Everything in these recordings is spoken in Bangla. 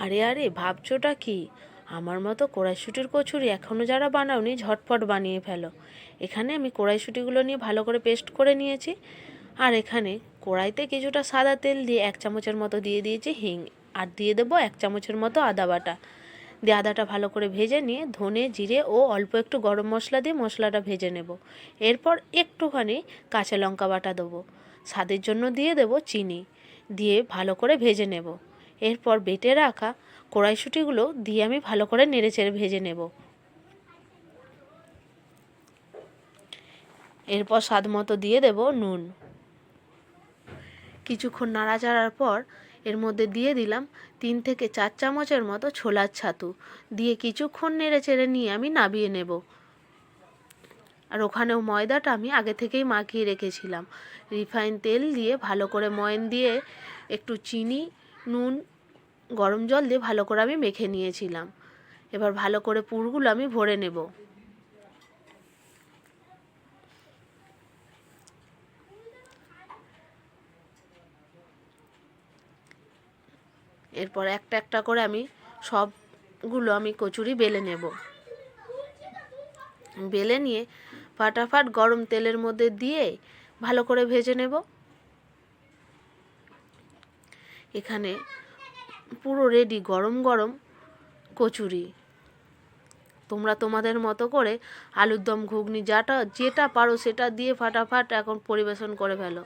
আরে আরে, ভাবছোটা কি? আমার মতো কড়াইশুঁটির কচুরি এখনও যারা বানাওনি, ঝটপট বানিয়ে ফেলো। এখানে আমি কড়াইশুঁটিগুলো নিয়ে ভালো করে পেস্ট করে নিয়েছি। আর এখানে কড়াইতে কিছুটা সাদা তেল দিয়ে 1 চামচের মতো দিয়ে দিয়েছি হিং। আর দিয়ে দেবো 1 চামচের মতো আদা বাটা। দিয়ে আদাটা ভালো করে ভেজে নিয়ে ধনে জিরে ও অল্প একটু গরম মশলা দিয়ে মশলাটা ভেজে নেব। এরপর একটুখানি কাঁচা লঙ্কা বাটা দেবো। স্বাদের জন্য দিয়ে দেবো চিনি। দিয়ে ভালো করে ভেজে নেব। এরপর বেটে রাখা কড়াইশুঁটিগুলো দিয়ে আমি ভালো করে নেড়েচেড়ে ভেজে নেব। এরপর স্বাদ মতো দিয়ে দেব নুন। কিছুক্ষণ নাড়াচাড়ার পর এর মধ্যে দিয়ে দিলাম 3 থেকে 4 চামচের মতো ছোলার ছাতু। দিয়ে কিছুক্ষণ নেড়েচেড়ে নিয়ে আমি নামিয়ে নেব। আর ওখানেও ময়দাটা আমি আগে থেকেই মাখিয়ে রেখেছিলাম। রিফাইন তেল দিয়ে ভালো করে ময়ান দিয়ে একটু চিনি, নুন, গরম জল দিয়ে ভালো করে আমি মেখে নিয়েছিলাম। এবার ভালো করে পুরগুলো আমি ভরে নেব। এরপর একটা একটা করে আমি সবগুলো কচুরি বেলে নেব। বেলে নিয়ে ফাটাফাট গরম তেলের মধ্যে দিয়ে ভালো করে ভেজে নেব। এখানে পুরো রেডি গরম গরম কচুরি। তোমরা তোমাদের মতো করে আলুর দম, ঘুগনি যেটা পারো সেটা দিয়ে ফাটাফাট এখন পরিবেশন করে ফেলো।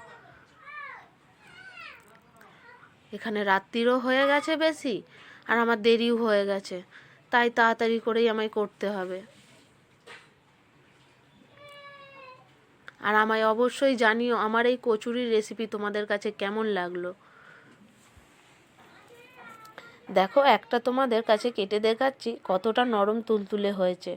এখানে রাত্রিরও হয়ে গেছে বেশি, আর আমার দেরিও হয়ে গেছে, তাই তাড়াতাড়ি করেই আমায় করতে হবে। আর আমায় অবশ্যই জানিও আমার এই কচুরির রেসিপি তোমাদের কাছে কেমন লাগলো। দেখো, একটা তোমাদের কাছে কেটে দেখাচ্ছি কতটা নরম তুলতুলে হয়েছে।